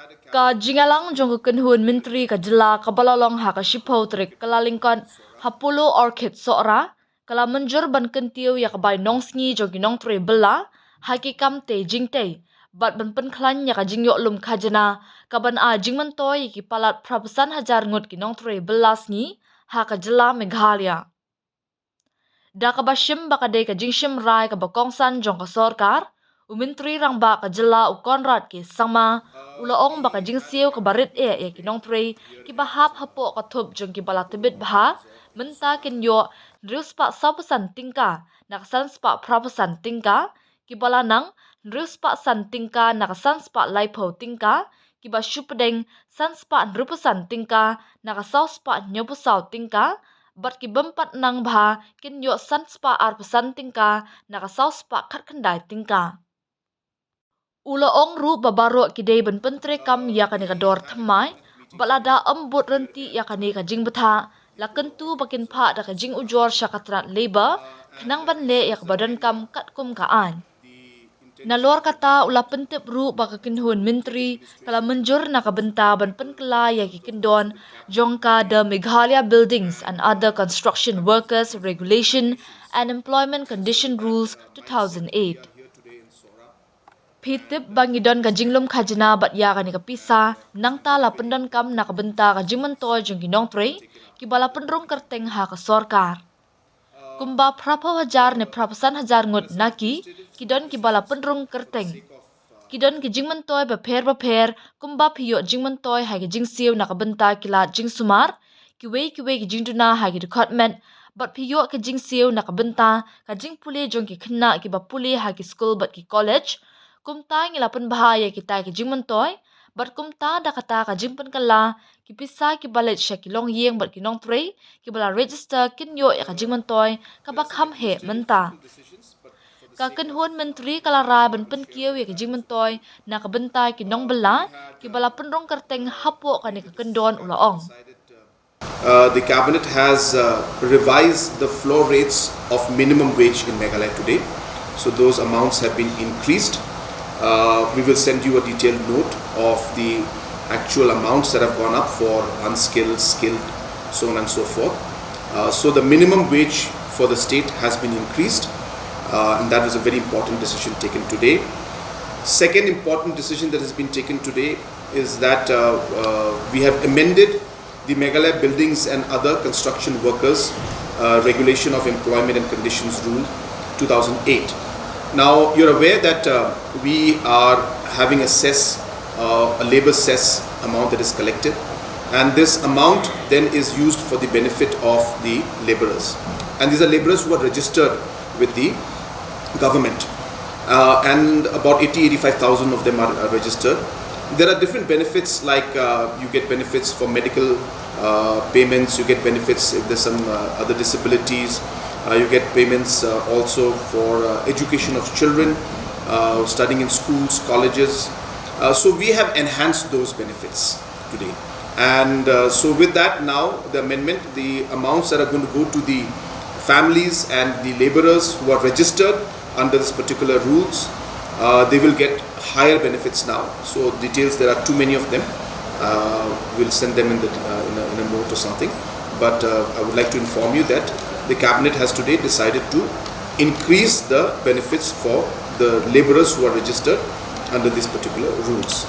Ka jingalang jong kenhun menteri ka jela ka balalong ha ka shipho trik kalalingkon hapulo orchid sora kala Mynjur ban kyntiew ya ka bai nong sngi jong nongtrei bylla haki kamte jingte bat ban pen klan ya ka jingyo lum khajana ka ban a jingmentoi ki palat prapasan hajar ngut ki nongtrei bylla sngi ha ka jela Meghalaya. Da ka bashim ba ka de ka jingshim rai ka bakongsan jong ka Sorkar Menteri rang ba ka jela u konrad ki sama ulaong ba ka jingsiu ka barit ya ki nongtrei ki bahap hapo ka thup jong ki bala tebit bha menta kyntiew nruspa sapusan tingka naksan spa prapasan tingka ki bala nang nruspa san tingka nakasan spa laipo tingka ki ba shupdeng san spa nrupasan tingka nakasau spa nyopusau tingka bat ki bempat nang bha kyntiew san spa arpasan tingka nakasau spa khatkhandai tingka. Ulaong ru babaro kidei ben pentre kam ya kani ka dor thamai balada ambut renti ya kani ka jing betha lakentu bakin pha da ka jing ujor syakatrat labor khnang ban le ya badan kam kat kum ka an nalor kata ula pentep ru ba ka kinhun menteri kala Mynjur na ka benta ban penkla ya ki kindon jongka the Meghalaya Buildings and Other Construction Workers Regulation and Employment Condition Rules 2008. Pitip bangidon ka jinglum khajna bat ya ka ni ka pisa nang ta la pendon kam na ka benta ka jingmentoi jong nongtrei ki bala pendrong kerteng ha ka Sorkar. Kumba prapo hajar ne prapasan hajar ngut naki kidon ki bala pendrong kerteng. Kidon ki jingmentoi ba pher kumba phiyo jingmentoi ha ki jingsiu na ka benta kila jingsumar ki wei ki jingduna ha ki department bat phiyo ki jingsiu na ka benta ka jingpule jong ki khna ki ba pule ha ki school bat ki college kumta ngilapan bahaya kita ki jingmentoi bat kumta da kata ka jingpen kala ki pisa ki balet sha ki long yeng bat ki nongtrei ki bala register kinyo ya ka jingmentoi ka bakham he menta ka kenhun menteri kala ra ban pen kieu ya ki jingmentoi na ka benta ki nong bela ki bala penrong kerteng hapo ka ni ka kendon ulaong. The cabinet has revised the floor rates of minimum wage in Meghalaya today, so those amounts have been increased. We will send you a detailed note of the actual amounts that have gone up for unskilled, skilled, so on and so forth. So the minimum wage for the state has been increased, and that was a very important decision taken today. Second important decision that has been taken today is that we have amended the Meghalaya Buildings and Other Construction Workers Regulation of Employment and Conditions Rule 2008. Now, you're aware that we are having a labor cess amount that is collected, and this amount then is used for the benefit of the laborers. And these are laborers who are registered with the government, and about 85,000 of them are registered. There are different benefits, like you get benefits for medical payments, you get benefits if there's some other disabilities. You get payments also for education of children, studying in schools, colleges. So we have enhanced those benefits today. And so with that now, the amendment, the amounts that are going to go to the families and the laborers who are registered under this particular rules, they will get higher benefits now. So details, there are too many of them. We'll send them in a note or something. But I would like to inform you that the cabinet has today decided to increase the benefits for the laborers who are registered under these particular rules.